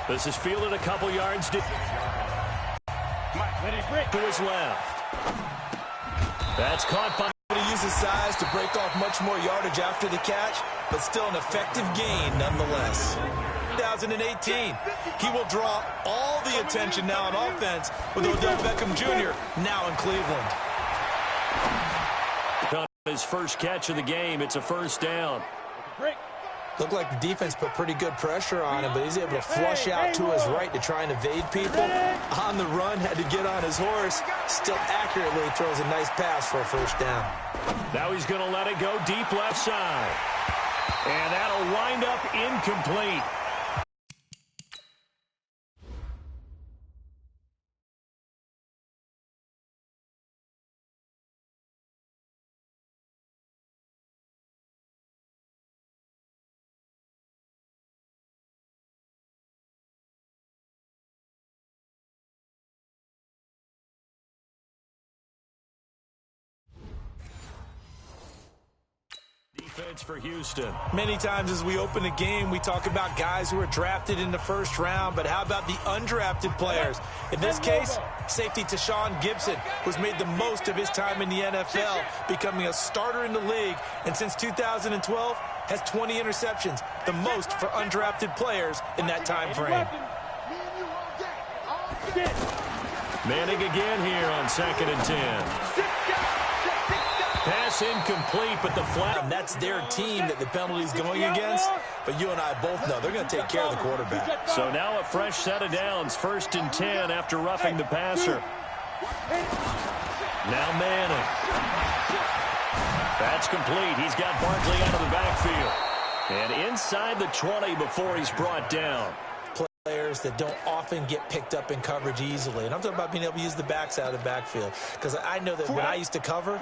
This is fielded a couple yards to his left. That's caught by... To use his size to break off much more yardage after the catch, but still an effective gain nonetheless. 2018, he will draw all the attention now on offense with Odell Beckham Jr. now in Cleveland. On his first catch of the game, it's a first down. Looked like the defense put pretty good pressure on him, but he's able to flush out to his right to try and evade people. On the run, had to get on his horse. Still accurately throws a nice pass for a first down. Now he's going to let it go deep left side. And that'll wind up incomplete. Defense for Houston. Many times as we open a game, we talk about guys who are drafted in the first round, but how about the undrafted players? In this case, safety Tashawn Gibson, who's made the most of his time in the NFL, becoming a starter in the league, and since 2012 has 20 interceptions, the most for undrafted players in that time frame. Manning again here on 2nd and 10. Pass incomplete, but the flat. And that's their team that the penalty's going against. But you and I both know they're going to take care of the quarterback. So now a fresh set of downs. 1st and 10 after roughing the passer. Now Manning. That's complete. He's got Barkley out of the backfield. And inside the 20 before he's brought down. Players that don't often get picked up in coverage easily. And I'm talking about being able to use the backs out of the backfield. Because I know that when I used to cover,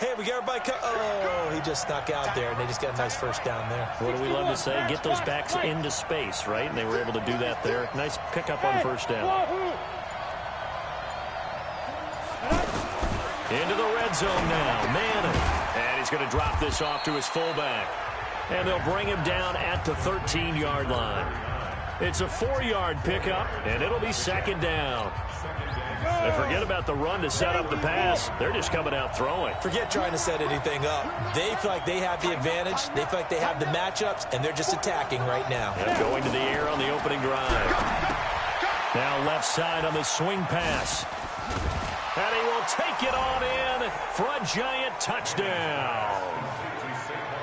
hey, we got everybody. Oh, he just snuck out there, and they just got a nice first down there. What do we love to say? Get those backs into space, right? And they were able to do that there. Nice pickup on first down. Into the red zone now. Manning. And he's going to drop this off to his fullback. And they'll bring him down at the 13-yard line. It's a 4-yard pickup, and it'll be 2nd down. And forget about the run to set up the pass. They're just coming out throwing. Forget trying to set anything up. They feel like they have the advantage. They feel like they have the matchups, and they're just attacking right now. And going to the air on the opening drive. Now left side on the swing pass. And he will take it on in for a giant touchdown.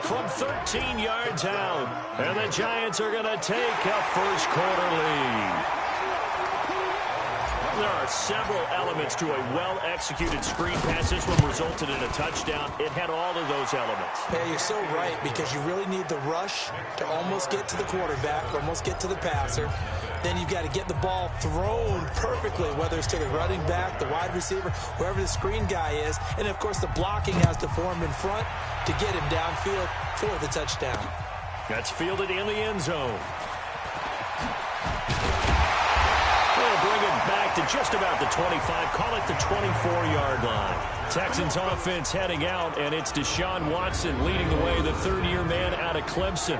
From 13 yards out. And the Giants are going to take a first quarter lead. There are several elements to a well-executed screen pass. This one resulted in a touchdown. It had all of those elements. Yeah, you're so right, because you really need the rush to almost get to the quarterback, almost get to the passer. Then you've got to get the ball thrown perfectly, whether it's to the running back, the wide receiver, wherever the screen guy is. And, of course, the blocking has to form in front to get him downfield for the touchdown. That's fielded in the end zone. They'll bring it back to just about the 25. Call it the 24-yard line. Texans offense heading out, and it's Deshaun Watson leading the way, the third-year man out of Clemson.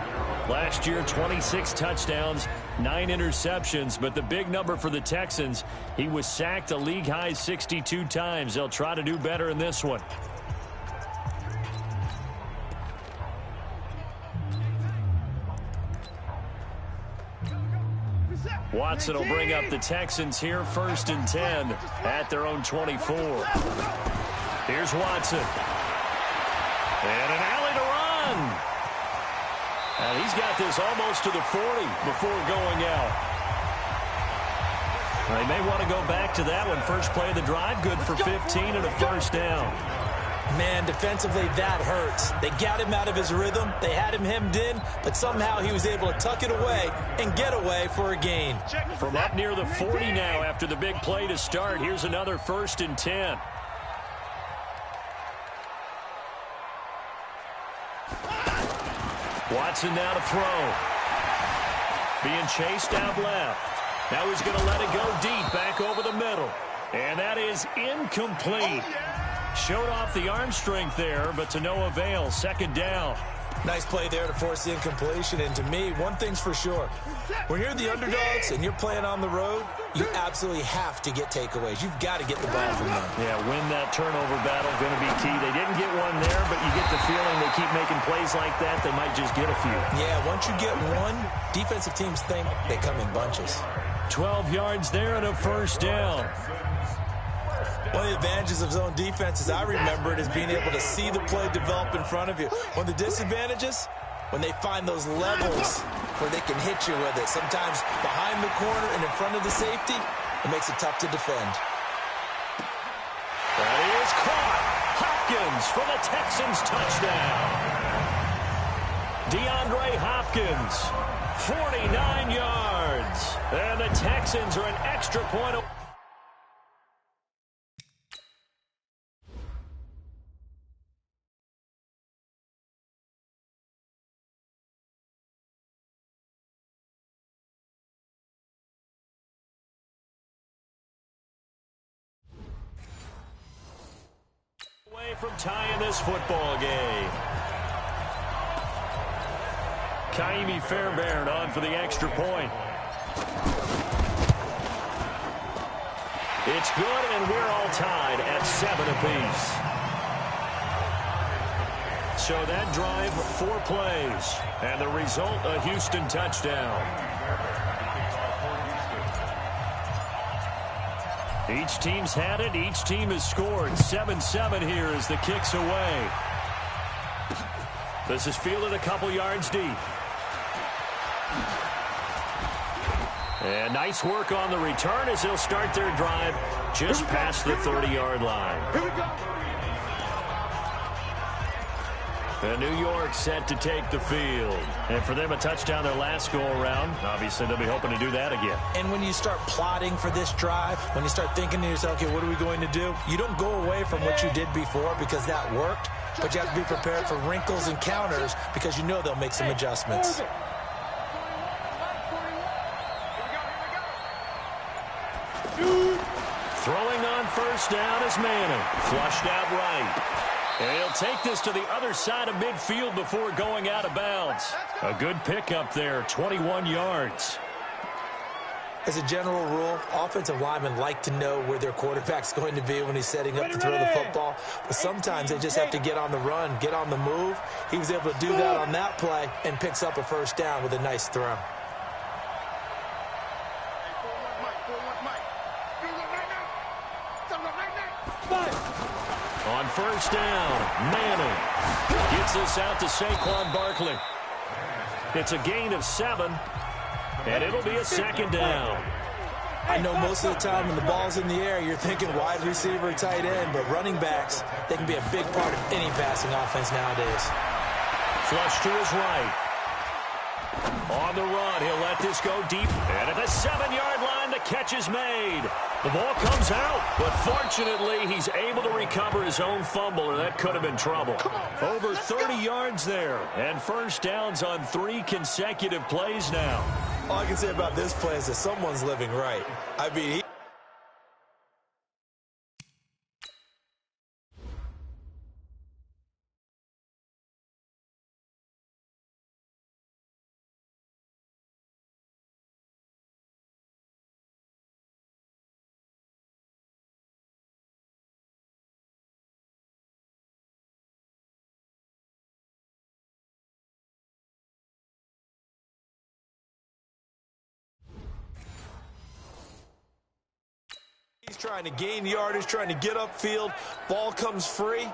Last year, 26 touchdowns, 9 interceptions, but the big number for the Texans, he was sacked a league-high 62 times. They'll try to do better in this one. Watson will bring up the Texans here, 1st and 10 at their own 24. Here's Watson. And an alley to run. And he's got this almost to the 40 before going out. They may want to go back to that one. First play of the drive, good for 15 and a first down. Man, defensively, that hurts. They got him out of his rhythm. They had him hemmed in, but somehow he was able to tuck it away and get away for a gain. From up near the 40 now after the big play to start, here's another 1st and 10. Watson now to throw. Being chased out left. Now he's going to let it go deep back over the middle. And that is incomplete. Showed off the arm strength there, but to no avail. 2nd down. Nice play there to force the incompletion. And to me, one thing's for sure. When you're the underdogs and you're playing on the road, you absolutely have to get takeaways. You've got to get the ball from them. Yeah, win that turnover battle, going to be key. They didn't get one there, but you get the feeling they keep making plays like that, they might just get a few. Yeah, once you get one, defensive teams think they come in bunches. 12 yards there and a first down. One of the advantages of zone defense, as I remember it, is being able to see the play develop in front of you. One of the disadvantages, when they find those levels where they can hit you with it. Sometimes behind the corner and in front of the safety, it makes it tough to defend. That is caught. Hopkins for the Texans touchdown. DeAndre Hopkins, 49 yards. And the Texans are an extra point away. From tying this football game. Kaimi Fairbairn on for the extra point. It's good, and we're all tied at 7 apiece. So that drive, 4 plays, and the result, a Houston touchdown. Each team's had it. Each team has scored. 7-7 here as the kick's away. This is fielded a couple yards deep. And nice work on the return as they'll start their drive just past the 30-yard line. Here we go. And New York set to take the field. And for them, a touchdown their last go-around. Obviously, they'll be hoping to do that again. And when you start plotting for this drive, when you start thinking to yourself, okay, what are we going to do? You don't go away from what you did before because that worked, but you have to be prepared for wrinkles and counters because you know they'll make some adjustments. Throwing on first down is Manning. Flushed out right. And he'll take this to the other side of midfield before going out of bounds. A good pickup there, 21 yards. As a general rule, offensive linemen like to know where their quarterback's going to be when he's setting up to throw the football. But sometimes they just have to get on the run, get on the move. He was able to do that on that play and picks up a first down with a nice throw. On first down, Manning gets this out to Saquon Barkley. It's a gain of 7, and it'll be a second down. I know most of the time when the ball's in the air, you're thinking wide receiver, tight end, but running backs, they can be a big part of any passing offense nowadays. Flush to his right. On the run, he'll let this go deep. And at the 7-yard line, the catch is made. The ball comes out, but fortunately, he's able to recover his own fumble, or that could have been trouble. Over 30 yards there, and first downs on 3 consecutive plays now. All I can say about this play is that someone's living right. I mean, he's trying to gain yardage, trying to get upfield. Ball comes free.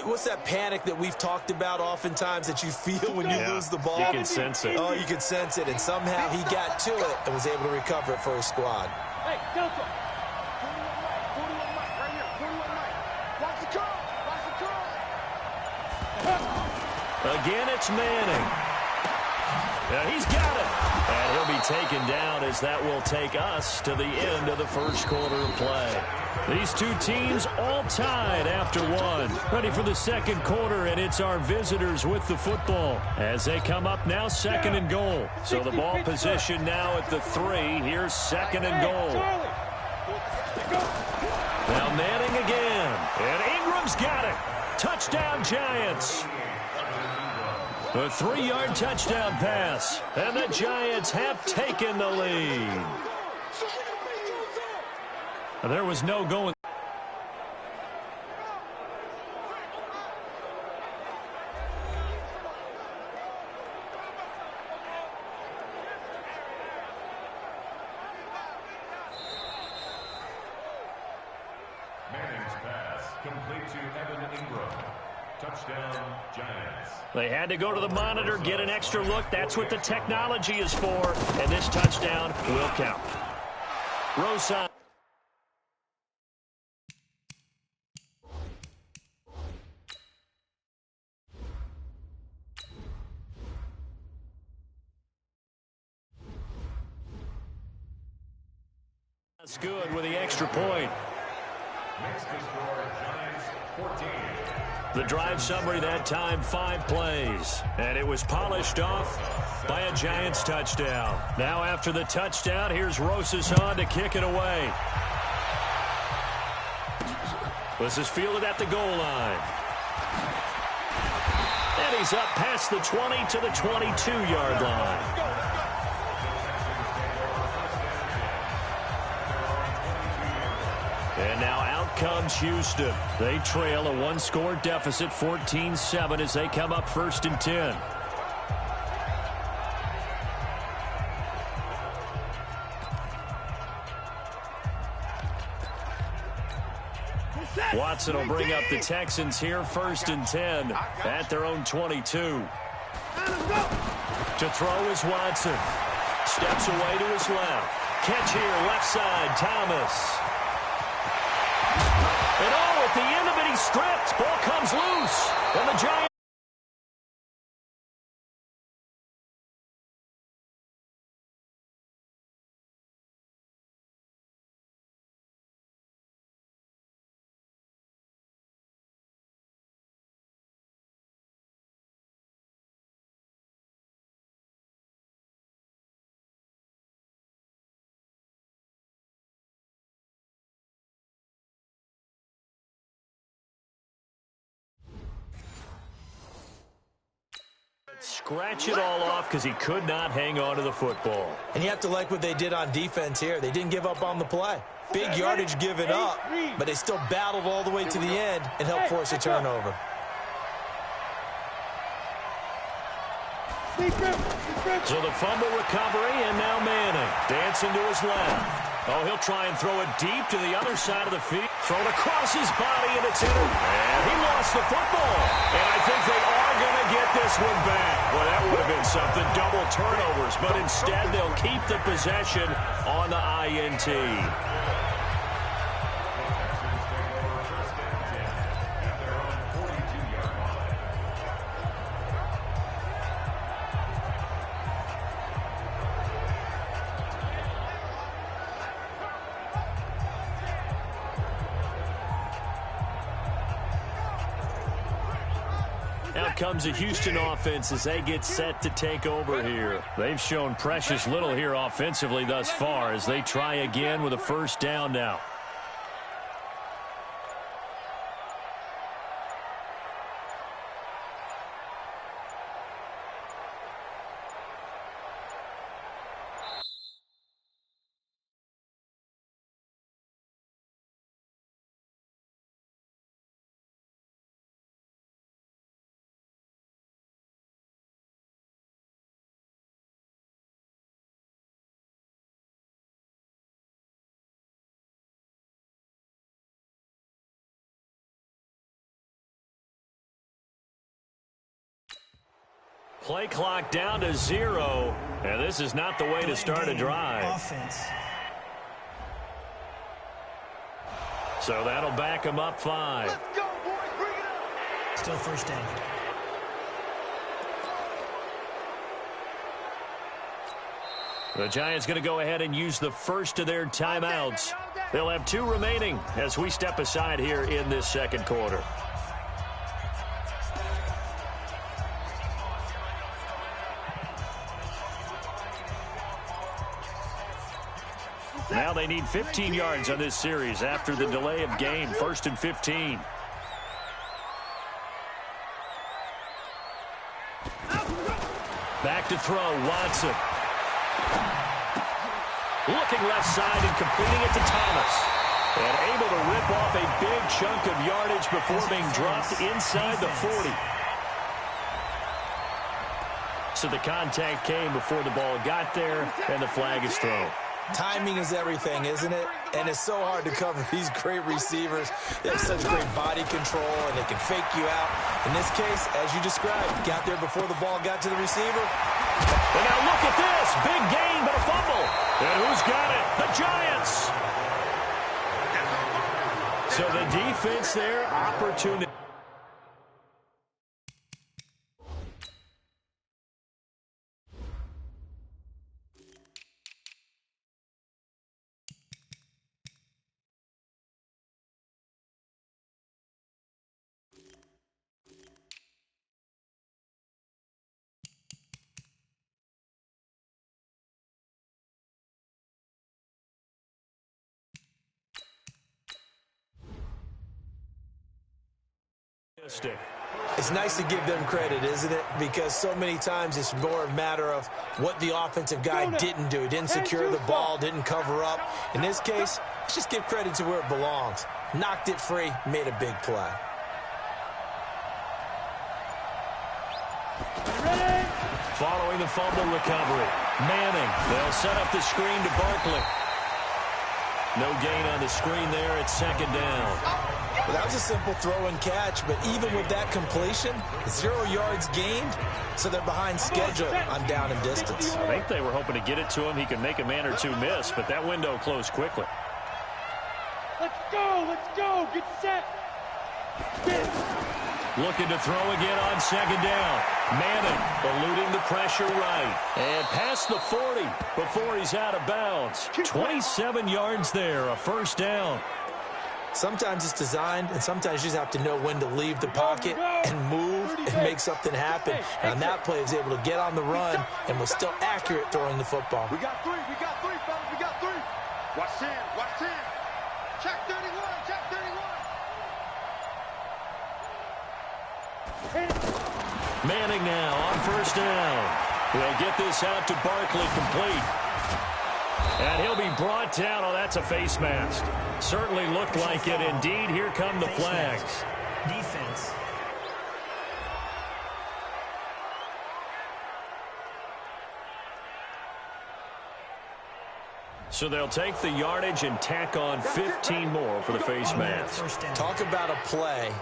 What's that panic that we've talked about oftentimes that you feel when you lose the ball? You can sense it. Oh, you can sense it. And somehow he got to it and was able to recover it for his squad. Hey, Delta. 41 Mike, right here. 41 Mike. Watch the curl. Watch the curl. Again, it's Manning. He's got it. And he'll be taken down as that will take us to the end of the first quarter of play. These two teams all tied after 1. Ready for the second quarter, and it's our visitors with the football as they come up now 2nd and goal. So the ball position now at the 3. Here's 2nd and goal. Now Manning again. And Ingram's got it. Touchdown, Giants. A 3-yard touchdown pass, and the Giants have taken the lead. There was no going. Manning's pass complete to Evan Ingram. Touchdown, Giants. They had to go to the monitor, get an extra look. That's what the technology is for. And this touchdown will count. Rosa. That's good with the extra point. Makes the score Giants 14. The drive summary that time, 5 plays. And it was polished off by a Giants touchdown. Now after the touchdown, here's Rosas on to kick it away. This is fielded at the goal line. And he's up past the 20 to the 22-yard line. And now out comes Houston. They trail a 1-score deficit, 14-7, as they come up 1st and 10. Watson will bring up the Texans here, 1st and 10 at their own 22. To throw is Watson. Steps away to his left. Catch here, left side, Thomas. And oh, at the end of it, he's stripped. Ball comes loose. And the Giants. Scratch it all off because he could not hang on to the football. And you have to like what they did on defense here. They didn't give up on the play. Big yardage given up, but they still battled all the way to the end and helped force a turnover. So the fumble recovery, and now Manning dancing to his left. Oh, he'll try and throw it deep to the other side of the field. Thrown across his body, and it's in. And he lost the football. And I think they are going to get this one back. Well, that would have been something, double turnovers. But instead, they'll keep the possession on the INT. Out comes a Houston offense as they get set to take over here. They've shown precious little here offensively thus far as they try again with a 1st down now. Play clock down to 0, and this is not the way to start a drive. Offense. So that'll back him up 5. Let's go, boys. Bring it up. Still 1st down. The Giants going to go ahead and use the first of their timeouts. They'll have 2 remaining as we step aside here in this 2nd quarter. Now they need 15 yards on this series after the delay of game. 1st and 15. to throw, Watson. Looking left side and completing it to Thomas. And able to rip off a big chunk of yardage before being dropped inside the 40. So the contact came before the ball got there, and the flag is thrown. Timing is everything, isn't it? And it's so hard to cover these great receivers. They have such great body control, and they can fake you out. In this case, as you described, got there before the ball got to the receiver. And now look at this. Big gain, but a fumble. And who's got it? The Giants. So the defense there, opportunity. It's nice to give them credit, isn't it? Because so many times it's more a matter of what the offensive guy didn't do. He didn't secure the ball, didn't cover up. In this case, let's just give credit to where it belongs. Knocked it free, made a big play. Following the fumble recovery, Manning. They'll set up the screen to Barkley. No gain on the screen there. It's second down. Well, that was a simple throw and catch, but even with that completion, 0 yards gained, so they're behind schedule on down and distance. I think they were hoping to get it to him. He could make a man or two miss, but that window closed quickly. Let's go, get set. Looking to throw again on second down. Manning eluding the pressure right. And past the 40 before he's out of bounds. 27 yards there, a first down. Sometimes it's designed, and sometimes you just have to know when to leave the pocket and move and make something happen. And on that play, he was able to get on the run and was still accurate throwing the football. We got three, fellas, we got three. Watch 10. Check 31, check 31. Manning now on first down. He'll get this out to Barkley complete. And he'll be brought down. Oh, that's a face mask. Certainly looked like it. Indeed, here come the flags. Defense. So they'll take the yardage and tack on 15 more for the face mask. Talk about a play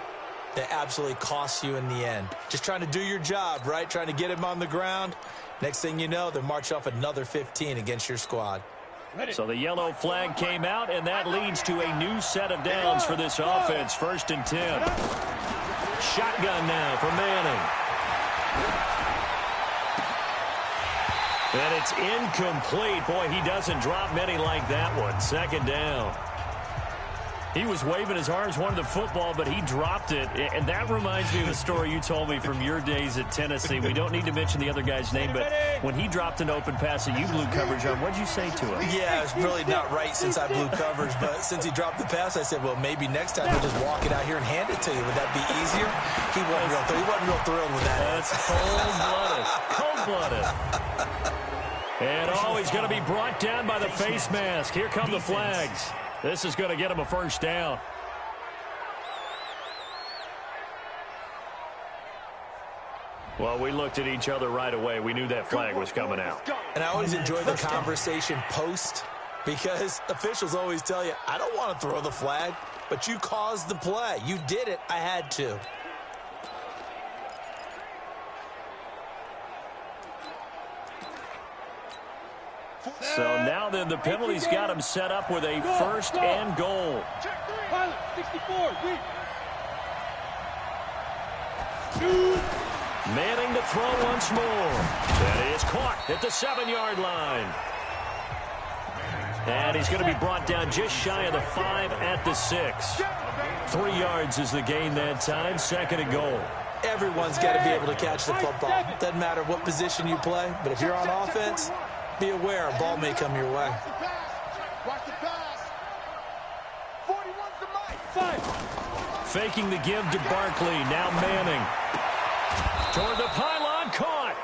that absolutely costs you in the end. Just trying to do your job, right? Trying to get him on the ground. Next thing you know, they march off another 15 against your squad. So the yellow flag came out, and that leads to a new set of downs for this offense. 1st and 10. Shotgun now for Manning. And it's incomplete. Boy, he doesn't drop many like that one. 2nd down. He was waving his arms, wanted the football, but he dropped it. And that reminds me of a story you told me from your days at Tennessee. We don't need to mention the other guy's name, but when he dropped an open pass that you blew coverage on, what'd you say to him? Yeah, it's really not right since I blew coverage, but since he dropped the pass, I said, well, maybe next time we'll just walk it out here and hand it to you. Would that be easier? He wasn't real thrilled with that. That's cold-blooded. And he's going to be brought down by the face mask. Here come the flags. This is going to get him a first down. Well, we looked at each other right away. We knew that flag was coming out. And I always enjoy the conversation post, because officials always tell you, I don't want to throw the flag, but you caused the play. You did it. I had to. So now then the penalty's got him set up with a 1st and goal. Pilot, 64, Manning to throw once more. That is caught at the 7-yard line. And he's going to be brought down just shy of the 5 at the 6. 3 yards is the gain that time. 2nd and goal. Everyone's got to be able to catch the football. Doesn't matter what position you play, but if you're on offense, be aware a ball may come your way. Watch the pass. 41's the mic. 5. Faking the give to Barkley. Now Manning. Toward the pylon. Caught.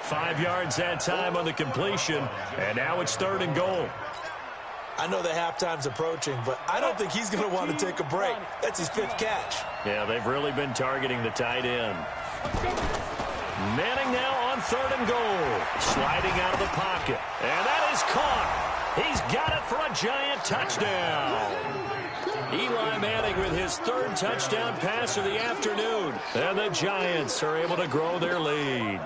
5 yards that time on the completion, and now it's 3rd and goal. I know the halftime's approaching, but I don't think he's going to want to take a break. That's his 5th catch. Yeah, they've really been targeting the tight end. Manning now on 3rd and goal. Sliding out of the pocket. And that is caught. He's got it for a giant touchdown. Eli Manning with his 3rd touchdown pass of the afternoon. And the Giants are able to grow their lead.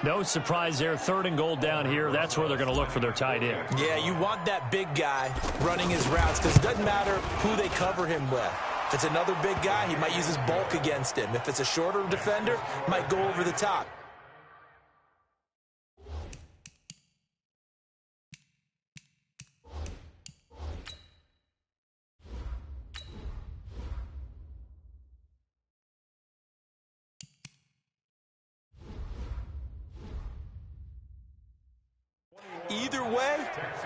No surprise there. 3rd and goal down here. That's where they're going to look for their tight end. Yeah, you want that big guy running his routes because it doesn't matter who they cover him with. If it's another big guy, he might use his bulk against him. If it's a shorter defender, might go over the top. Either way,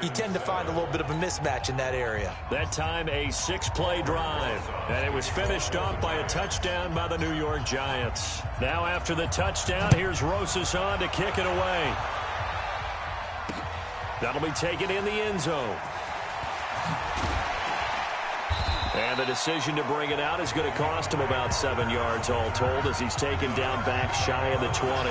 you tend to find a little bit of a mismatch in that area. That time a 6-play drive, and it was finished off by a touchdown by the New York Giants. Now after the touchdown, here's Rosas on to kick it away. That'll be taken in the end zone. And the decision to bring it out is going to cost him about 7 yards all told as he's taken down back shy of the 20.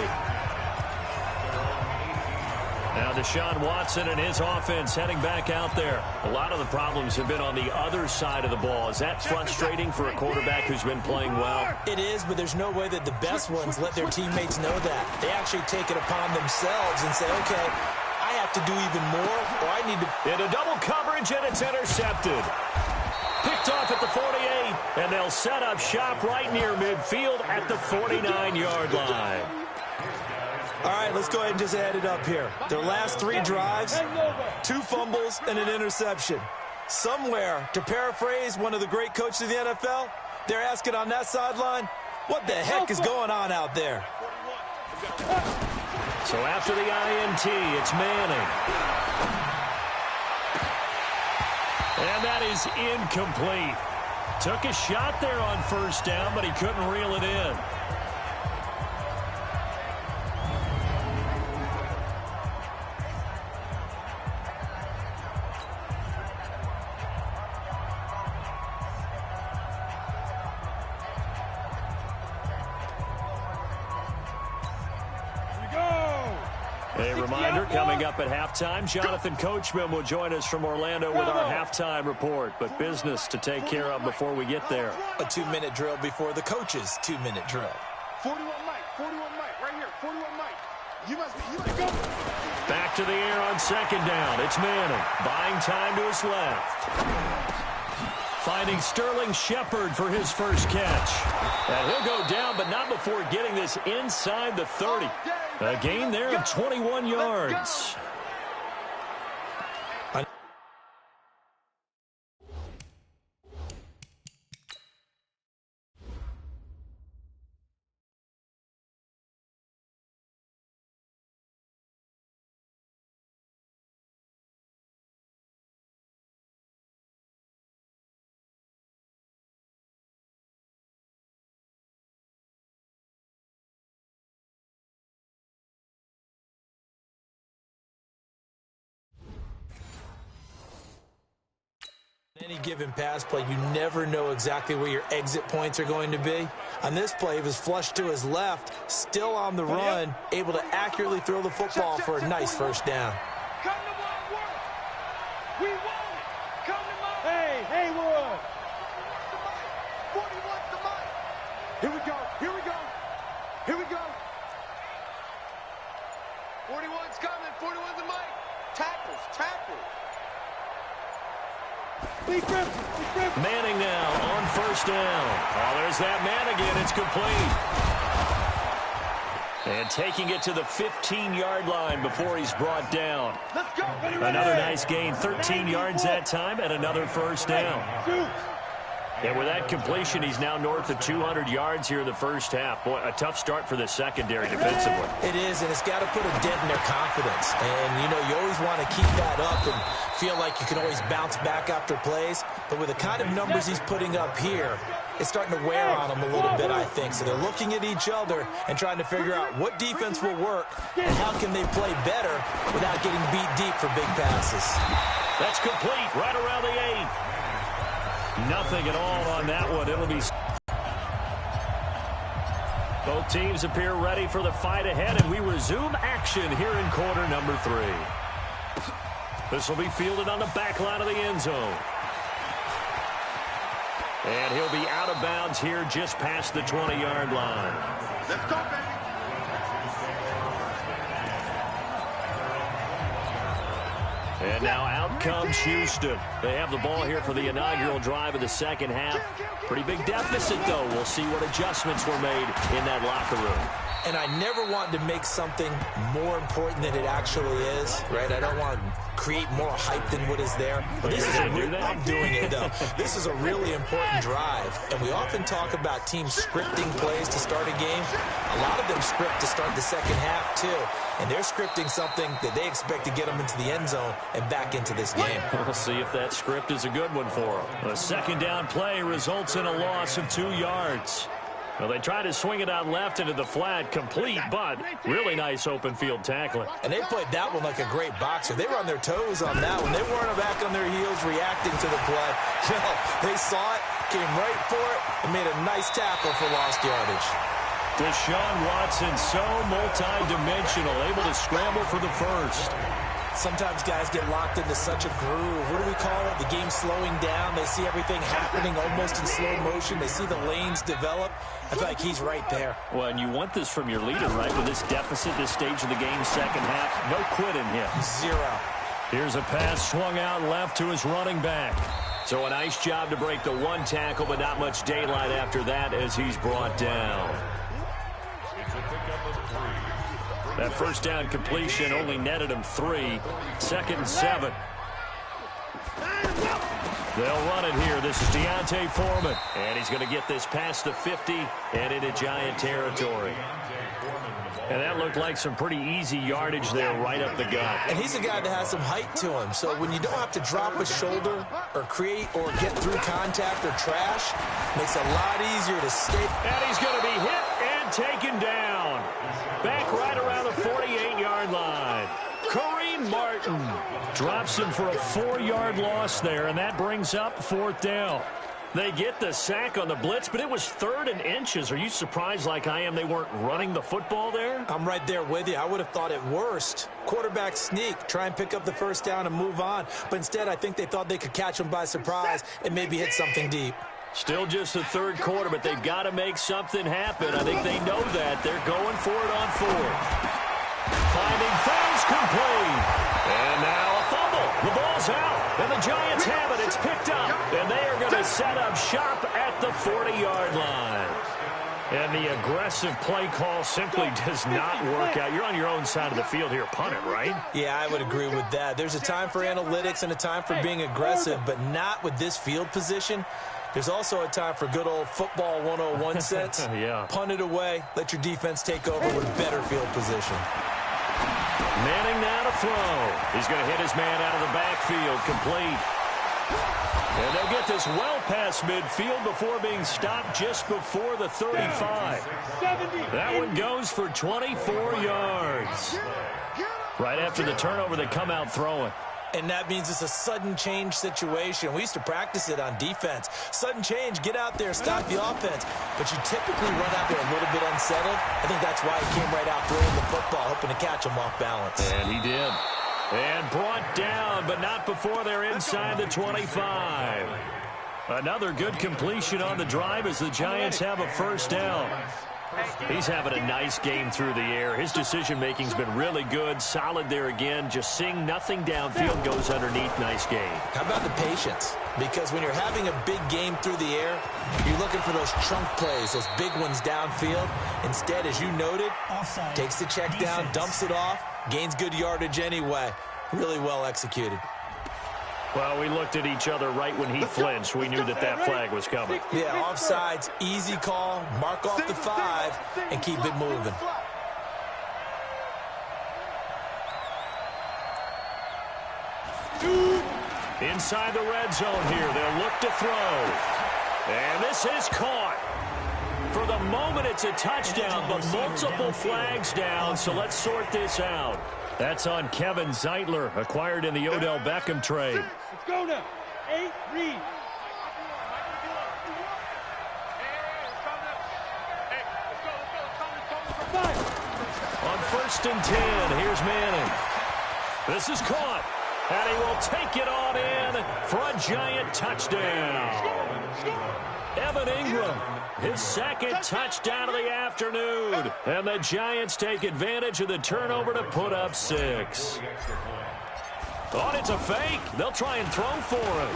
Now Deshaun Watson and his offense heading back out there. A lot of the problems have been on the other side of the ball. Is that frustrating for a quarterback who's been playing well? It is, but there's no way that the best ones let their teammates know that. They actually take it upon themselves and say, okay, I have to do even more, or I need to... Into double coverage, and it's intercepted. Picked off at the 48, and they'll set up shop right near midfield at the 49-yard line. All right, let's go ahead and just add it up here. Their last 3 drives, 2 fumbles and an interception. Somewhere, to paraphrase one of the great coaches of the NFL, they're asking on that sideline, what the heck is going on out there? So after the INT, it's Manning. And that is incomplete. Took a shot there on 1st down, but he couldn't reel it in. A reminder, coming up at halftime, Jonathan Coachman will join us from Orlando with our halftime report. But business to take care of before we get there. A 2-minute drill before the coach's 2-minute drill. 41 Mike, right here, 41 Mike. You must go. Back to the air on 2nd down. It's Manning, buying time to his left. Finding Sterling Shepard for his 1st catch. And he'll go down, but not before getting this inside the 30. A gain there of 21 yards. Any given pass play, you never know exactly where your exit points are going to be. On this play, he was flushed to his left, still on the run, able to accurately throw the football for a nice 1st down. Come to my work. We want it. Come to my... Hey, Haywood. 41 to Mike. Here we go. 41's coming. 41 to Mike. Tackles. Manning now on 1st down. Oh, there's that man again. It's complete. And taking it to the 15-yard line before he's brought down. Let's go. Another nice gain, 13 yards that time, and another 1st down. And with that completion, he's now north of 200 yards here in the first half. Boy, a tough start for the secondary defensively. It is, and it's got to put a dent in their confidence. And, you know, you always want to keep that up and feel like you can always bounce back after plays. But with the kind of numbers he's putting up here, it's starting to wear on them a little bit, I think. So they're looking at each other and trying to figure out what defense will work and how can they play better without getting beat deep for big passes. That's complete right around the 8. Nothing at all on that one. It'll be... Both teams appear ready for the fight ahead, and we resume action here in quarter number 3. This will be fielded on the back line of the end zone. And he'll be out of bounds here just past the 20-yard line. Let's go, baby. And now out comes Houston. They have the ball here for the inaugural drive of the second half. Pretty big deficit, though. We'll see what adjustments were made in that locker room. And I never want to make something more important than it actually is, right? I don't want to create more hype than what is there. But this is I'm doing it, though. This is a really important drive. And we often talk about teams scripting plays to start a game. A lot of them script to start the second half, too. And they're scripting something that they expect to get them into the end zone and back into this game. We'll see if that script is a good one for them. A second down play results in a loss of 2 yards. Well, they tried to swing it out left into the flat, complete, but really nice open field tackling. And they played that one like a great boxer. They were on their toes on that one. They weren't back on their heels reacting to the play. No, they saw it, came right for it, and made a nice tackle for lost yardage. Deshaun Watson, so multi-dimensional, able to scramble for the first. Sometimes guys get locked into such a groove. What do we call it? The game slowing down. They see everything happening almost in slow motion. They see the lanes develop. I feel like he's right there. Well, and you want this from your leader, right? With this deficit, this stage of the game, second half, no quitting him. 0. Here's a pass swung out left to his running back. So a nice job to break the one tackle, but not much daylight after that as he's brought down. That first down completion only netted him 3. 2nd and 7. They'll run it here. This is Deontay Foreman. And he's going to get this past the 50 and into Giant territory. And that looked like some pretty easy yardage there right up the gut. And he's a guy that has some height to him. So when you don't have to drop a shoulder or create or get through contact or trash, makes it a lot easier to stay. And he's going to be hit and taken down. Back right around the 48-yard line. Kareem Martin drops him for a 4-yard loss there, and that brings up 4th down. They get the sack on the blitz, but it was 3rd and inches. Are you surprised like I am they weren't running the football there? I'm right there with you. I would have thought at worst, quarterback sneak, try and pick up the first down and move on. But instead, I think they thought they could catch him by surprise and maybe hit something deep. Still just the 3rd quarter, but they've got to make something happen. I think they know that. They're going for it on 4th. Finding Foles complete. And now a fumble. The ball's out. And the Giants have it. It's picked up. And they are going to set up shop at the 40-yard line. And the aggressive play call simply does not work out. You're on your own side of the field here. Punt it, right? Yeah, I would agree with that. There's a time for analytics and a time for being aggressive, but not with this field position. There's also a time for good old football 101 sense. Yeah. Punt it away. Let your defense take over with better field position. Manning now to throw. He's going to hit his man out of the backfield. Complete. And they'll get this well past midfield before being stopped just before the 35. That one goes for 24 yards. Right after the turnover, they come out throwing. And that means it's a sudden change situation. We used to practice it on defense. Sudden change, get out there, stop the offense. But you typically run out there a little bit unsettled. I think that's why he came right out throwing the football, hoping to catch him off balance. And he did. And brought down, but not before they're inside the 25. Another good completion on the drive as the Giants have a first down. He's having a nice game through the air. His decision-making's been really good. Solid there again. Just seeing nothing downfield, goes underneath. Nice game. How about the patience? Because when you're having a big game through the air, you're looking for those chunk plays, those big ones downfield. Instead, as you noted, takes the check down, dumps it off, gains good yardage anyway. Really well executed. Well, we looked at each other right when he flinched. We knew that that flag was coming. Yeah, offsides, easy call, mark off the 5, and keep it moving. Inside the red zone here, they'll look to throw. And this is caught. For the moment, it's a touchdown, but multiple flags down, so let's sort this out. That's on Kevin Zeitler, acquired in the Odell Beckham trade. Let's go now. 8, read. On 1st and 10, here's Manning. This is caught, and he will take it on in for a giant touchdown. Evan Ingram, his second touchdown of the afternoon. And the Giants take advantage of the turnover to put up 6. Thought it's a fake. They'll try and throw for him.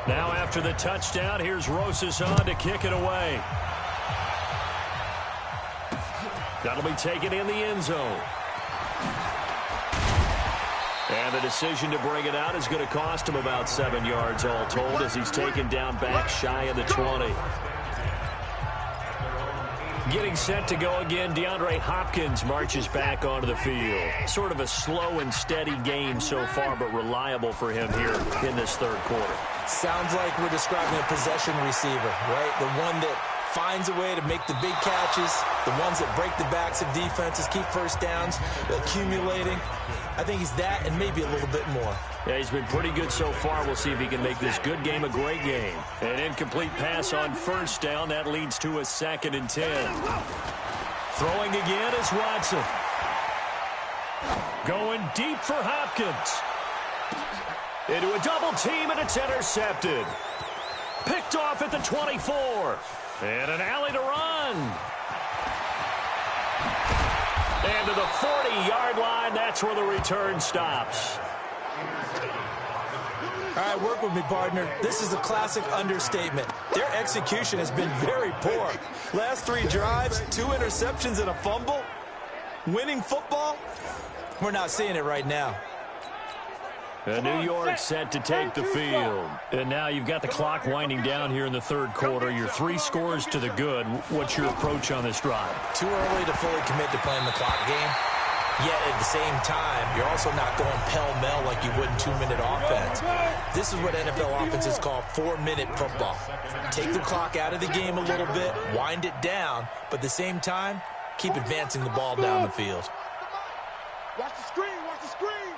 Now after the touchdown, here's Rosas on to kick it away. That'll be taken in the end zone. And the decision to bring it out is going to cost him about 7 yards all told as he's taken down back shy of the 20. Getting set to go again, DeAndre Hopkins marches back onto the field. Sort of a slow and steady game so far, but reliable for him here in this third quarter. Sounds like we're describing a possession receiver, right? The one that finds a way to make the big catches, the ones that break the backs of defenses, keep first downs, accumulating. I think he's that and maybe a little bit more. Yeah, he's been pretty good so far. We'll see if he can make this good game a great game. An incomplete pass on first down. That leads to a 2nd and 10. Throwing again is Watson. Going deep for Hopkins. Into a double team, and it's intercepted. Picked off at the 24. And an alley to run. And to the 40-yard line, that's where the return stops. All right, work with me, partner. This is a classic understatement. Their execution has been very poor. Last 3 drives, 2 interceptions and a fumble. Winning football? We're not seeing it right now. New York set to take the field. And now you've got the clock winding down here in the third quarter. You're 3 scores to the good. What's your approach on this drive? Too early to fully commit to playing the clock game. Yet at the same time, you're also not going pell-mell like you would in 2-minute offense. This is what NFL offenses call 4-minute football. Take the clock out of the game a little bit, wind it down, but at the same time, keep advancing the ball down the field. Watch the screen, watch the screen,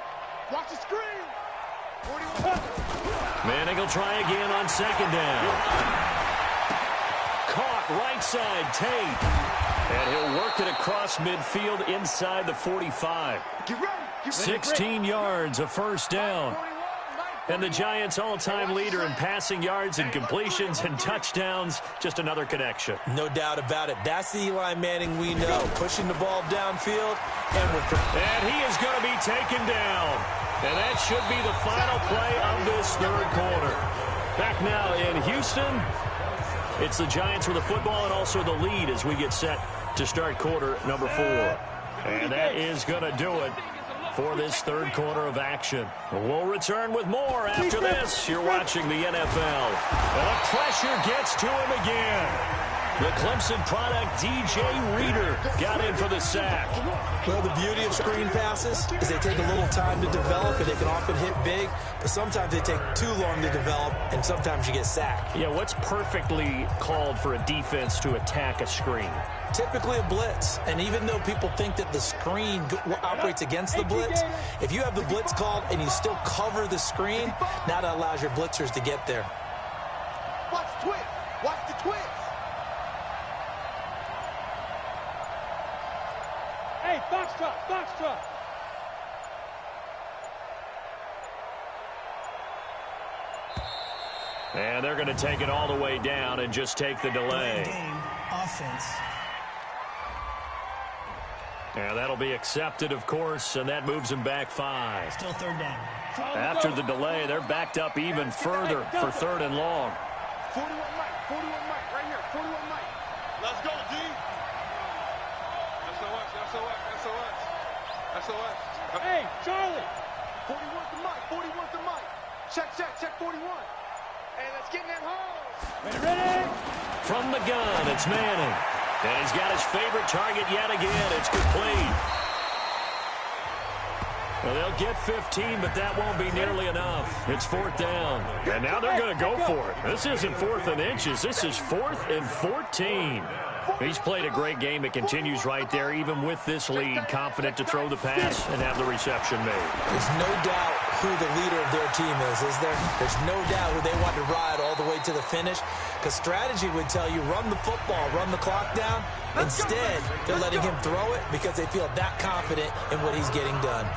watch the screen. Manning will try again on 2nd down. Caught right side, Tate. And he'll work it across midfield inside the 45. 16 yards, a first down. And the Giants' all-time leader in passing yards and completions and touchdowns, just another connection. No doubt about it. That's the Eli Manning we know. Pushing the ball downfield, and he is going to be taken down. And that should be the final play of this third quarter. Back now in Houston, it's the Giants with the football and also the lead as we get set to start quarter number 4. And that is going to do it for this third quarter of action. We'll return with more after this. You're watching the NFL. And the pressure gets to him again. The Clemson product, DJ Reader, got in for the sack. Well, the beauty of screen passes is they take a little time to develop, and they can often hit big, but sometimes they take too long to develop, and sometimes you get sacked. Yeah, what's perfectly called for a defense to attack a screen? Typically a blitz, and even though people think that the screen operates against the blitz, if you have the blitz called and you still cover the screen, now that allows your blitzers to get there. Watch the twist, watch the twist. Hey, foxtrot, foxtrot. And they're going to take it all the way down and just take the delay. Game offense. And that'll be accepted, of course, and that moves them back 5. Still 3rd down. After the delay, they're backed up even further for 3rd and long. 41 Mike, right here, 41 Mike. Let's go, D. SOS, SOS, SOS. SOS. Hey, Charlie. 41 to Mike, 41 to Mike. Check, 41. Hey, let's get in that hole. Ready? From the gun, it's Manning. And he's got his favorite target yet again. It's complete. Well, they'll get 15, but that won't be nearly enough. It's 4th down. And now they're going to go for it. This isn't 4th and inches. This is 4th and 14. He's played a great game. It continues right there, even with this lead, confident to throw the pass and have the reception made. There's no doubt who the leader of their team is there? There's no doubt who they want to ride all the way to the finish, because strategy would tell you run the football, run the clock down. Instead, they're letting him throw it because they feel that confident in what he's getting done.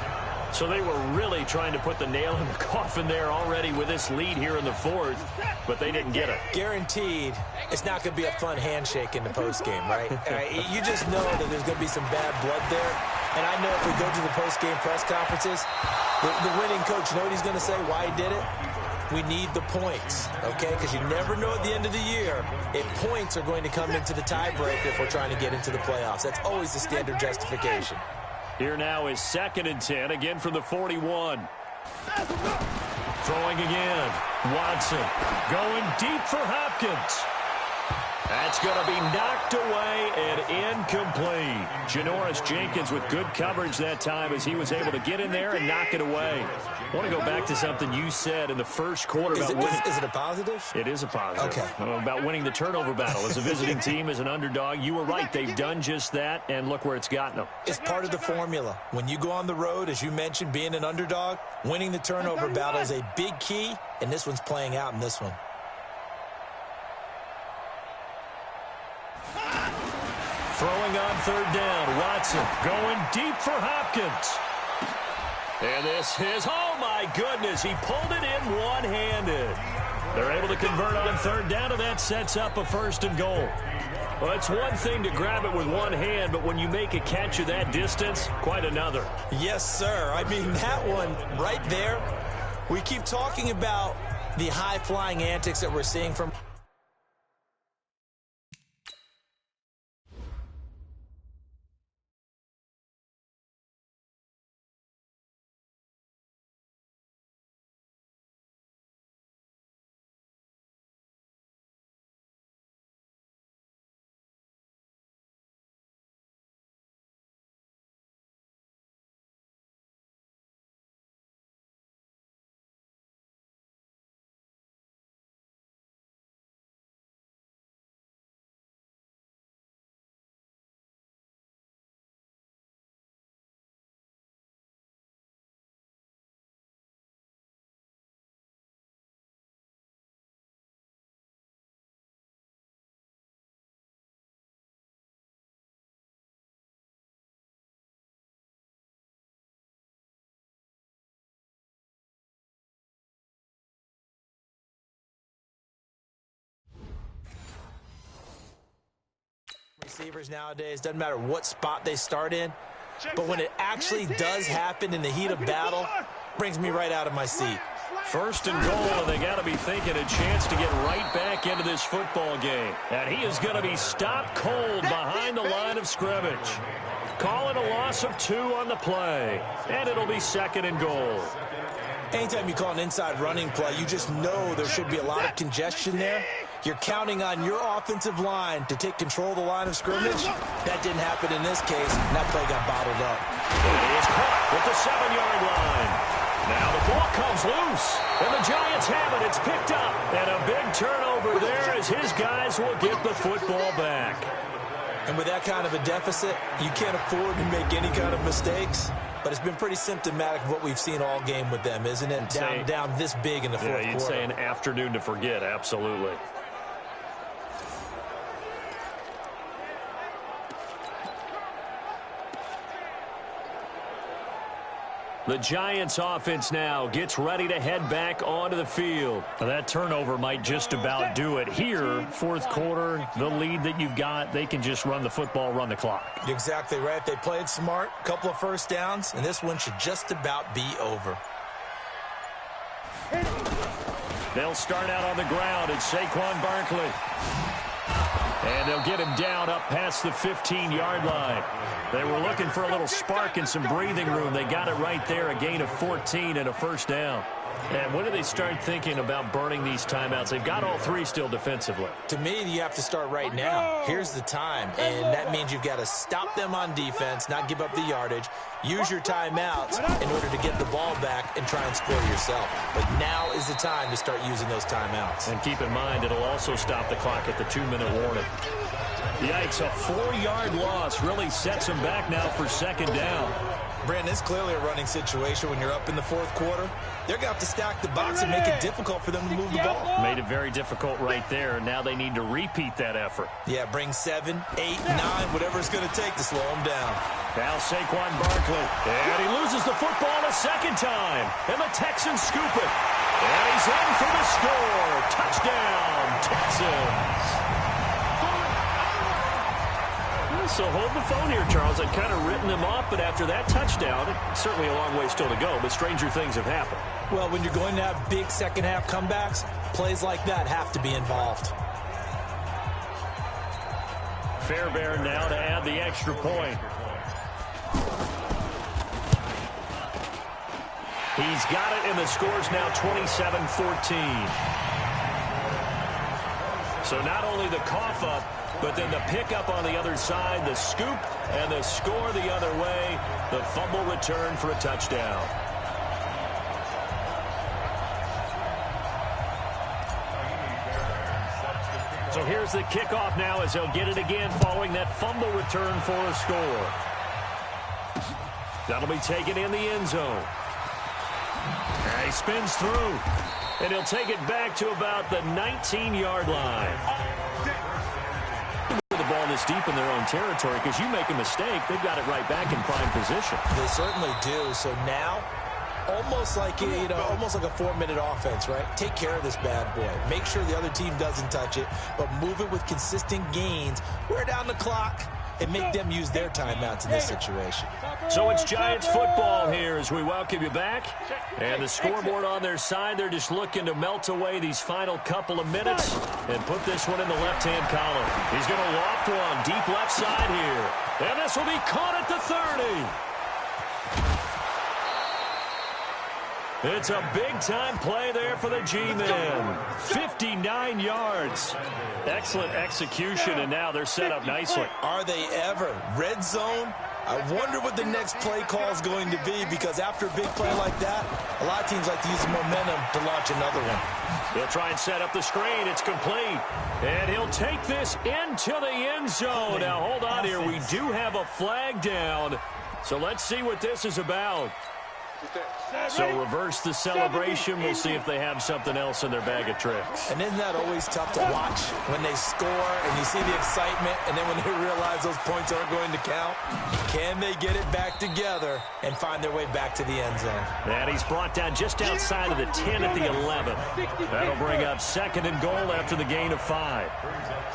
So they were really trying to put the nail in the coffin there already with this lead here in the 4th, but they didn't get it. Guaranteed, it's not going to be a fun handshake in the postgame, right? You just know that there's going to be some bad blood there. And I know if we go to the postgame press conferences, the winning coach, you know what he's going to say, why he did it? We need the points, okay? Because you never know at the end of the year if points are going to come into the tiebreaker if we're trying to get into the playoffs. That's always the standard justification. Here now is 2nd and 10, again from the 41. Throwing again. Watson going deep for Hopkins. That's going to be knocked away and incomplete. Janoris Jenkins with good coverage that time as he was able to get in there and knock it away. I want to go back to something you said in the first quarter about winning. Is it a positive? It is a positive. Okay. About winning the turnover battle as a visiting team, as an underdog. You were right. They've done just that, and look where it's gotten them. It's part of the formula. When you go on the road, as you mentioned, being an underdog, winning the turnover battle is a big key, and this one's playing out in this one. Throwing on 3rd down. Watson going deep for Hopkins. And this is, oh my goodness, he pulled it in one-handed. They're able to convert on 3rd down, and that sets up a 1st and goal. Well, it's one thing to grab it with one hand, but when you make a catch of that distance, quite another. Yes, sir. I mean, that one right there, we keep talking about the high-flying antics that we're seeing from receivers nowadays. Doesn't matter what spot they start in, but when it actually does happen in the heat of battle, brings me right out of my seat. 1st and goal, and they got to be thinking a chance to get right back into this football game. And he is going to be stopped cold behind the line of scrimmage. Call it a loss of 2 on the play, and it'll be 2nd and goal. Anytime you call an inside running play, you just know there should be a lot of congestion there. You're counting on your offensive line to take control of the line of scrimmage. That didn't happen in this case, and that play got bottled up. He is caught with the 7-yard line. Now the ball comes loose, and the Giants have it. It's picked up, and a big turnover there as his guys will get the football back. And with that kind of a deficit, you can't afford to make any kind of mistakes. But it's been pretty symptomatic of what we've seen all game with them, isn't it? Down this big in the fourth quarter. Yeah, you'd say an afternoon to forget, absolutely. The Giants offense now gets ready to head back onto the field. Now, that turnover might just about do it here. 4th quarter, the lead that you've got, they can just run the football, run the clock. You're exactly right. They played smart, a couple of 1st downs, and this one should just about be over. They'll start out on the ground. It's Saquon Barkley. And they'll get him down up past the 15-yard line. They were looking for a little spark and some breathing room. They got it right there, a gain of 14 and a first down. And when do they start thinking about burning these timeouts? They've got all three still defensively. To me, you have to start right now. Here's the time, and that means you've got to stop them on defense, not give up the yardage, use your timeouts in order to get the ball back and try and score yourself. But now is the time to start using those timeouts. And keep in mind, it'll also stop the clock at the 2-minute warning. Yikes, a 4-yard loss really sets them back now for second down. Brandon, it's clearly a running situation when you're up in the fourth quarter. They're going to have to stack the box and make it difficult for them to move the ball. Made it very difficult right there, and now they need to repeat that effort. Yeah, bring 7, 8, 9, whatever it's going to take to slow them down. Now Saquon Barkley, and he loses the football a second time, and the Texans scoop it. And he's in for the score. Touchdown, Texans. So hold the phone here, Charles. I'd kind of written them off, but after that touchdown, certainly a long way still to go, but stranger things have happened. Well, when you're going to have big second-half comebacks, plays like that have to be involved. Fairbairn now to add the extra point. He's got it, and the score's now 27-14. So not only the cough up, but then the pickup on the other side, the scoop, and the score the other way, the fumble return for a touchdown. So here's the kickoff now as they'll get it again following that fumble return for a score. That'll be taken in the end zone. And he spins through, and he'll take it back to about the 19-yard line. Ball this deep in their own territory, because you make a mistake, they've got it right back in prime position. They certainly do. So now, almost like almost like a 4-minute offense, right? Take care of this bad boy. Make sure the other team doesn't touch it, but move it with consistent gains. Wear down the clock and make them use their timeouts in this situation. So it's Giants football here as we welcome you back. And the scoreboard on their side, they're just looking to melt away these final couple of minutes and put this one in the left-hand column. He's going to loft one deep left side here. And this will be caught at the 30. It's a big-time play there for the G-men. 59 yards. Excellent execution, and now they're set up nicely. Are they ever? Red zone? I wonder what the next play call is going to be, because after a big play like that, a lot of teams like to use the momentum to launch another one. He'll try and set up the screen. It's complete. And he'll take this into the end zone. Now, hold on here. We do have a flag down. So let's see what this is about. So reverse the celebration. We'll see if they have something else in their bag of tricks. And isn't that always tough to watch when they score and you see the excitement, and then when they realize those points aren't going to count? Can they get it back together and find their way back to the end zone? And he's brought down just outside of the 10 at the 11. That'll bring up second and goal after the gain of 5.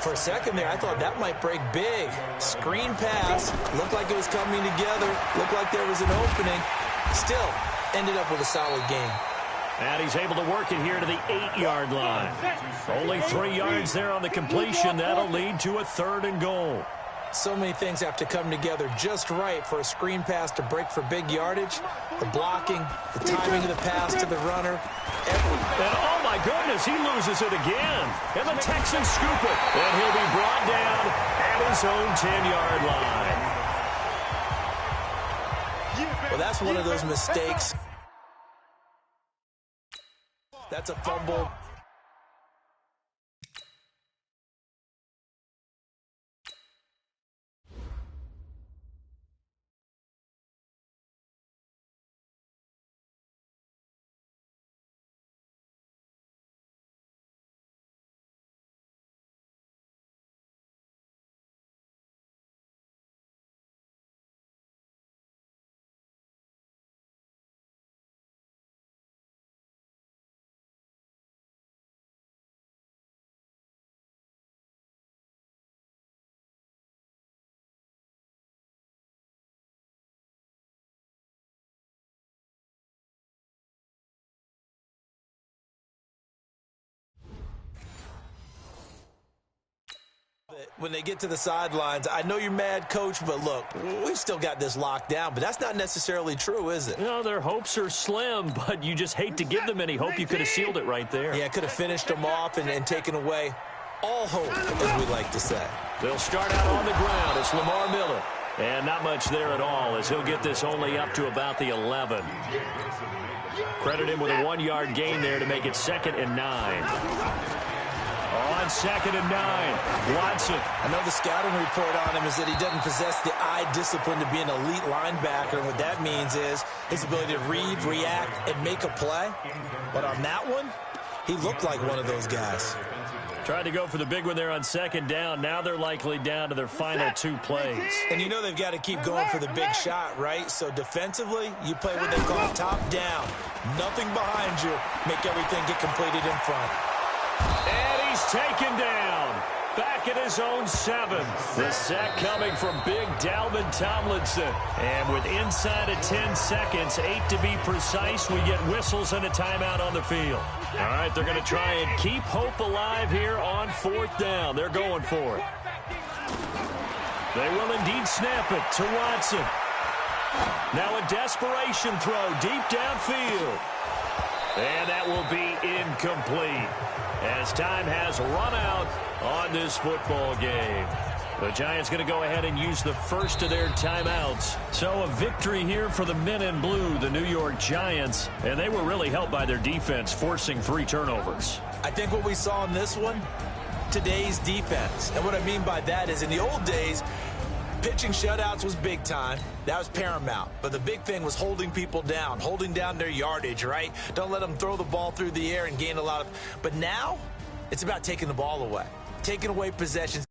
For a second there, I thought that might break big. Screen pass. Looked like it was coming together. Looked like there was an opening. Still, ended up with a solid game. And he's able to work it here to the 8-yard line. Only 3 yards there on the completion. That'll lead to a third and goal. So many things have to come together just right for a screen pass to break for big yardage. The blocking, the timing of the pass to the runner. And oh my goodness, he loses it again. And the Texans scoop it. And he'll be brought down at his own 10-yard line. Well, that's one of those mistakes. That's a fumble. when they get to the sidelines, I know you're mad, Coach, but look, we've still got this locked down. But that's not necessarily true, is it? No, their hopes are slim, but you just hate to give them any hope. You could have sealed it right there. Yeah, could have finished them off and taken away all hope, as we like to say. They'll start out on the ground. It's Lamar Miller. And not much there at all, as he'll get this only up to about the 11. Credit him with a 1-yard gain there to make it 2nd and 9. On 2nd and 9, Watson. I know the scouting report on him is that he doesn't possess the eye discipline to be an elite linebacker. And what that means is his ability to read, react, and make a play. But on that one, he looked like one of those guys. Tried to go for the big one there on 2nd down. Now they're likely down to their final 2 plays. And you know they've got to keep going for the big shot, right? So defensively, you play what they call top down. Nothing behind you. Make everything get completed in front. And he's taken down. Back at his own 7. The sack coming from big Dalvin Tomlinson. And with inside of 10 seconds, 8 to be precise, we get whistles and a timeout on the field. All right, they're going to try and keep hope alive here on 4th down. They're going for it. They will indeed snap it to Watson. Now a desperation throw deep downfield. And that will be incomplete, as time has run out on this football game. The Giants going to go ahead and use the first of their timeouts. So a victory here for the men in blue, the New York Giants. And they were really helped by their defense, forcing 3 turnovers. I think what we saw in this one, today's defense. And what I mean by that is in the old days, pitching shutouts was big time. That was paramount. But the big thing was holding people down, holding down their yardage, right? Don't let them throw the ball through the air and gain a lot of... But now, it's about taking the ball away, taking away possessions.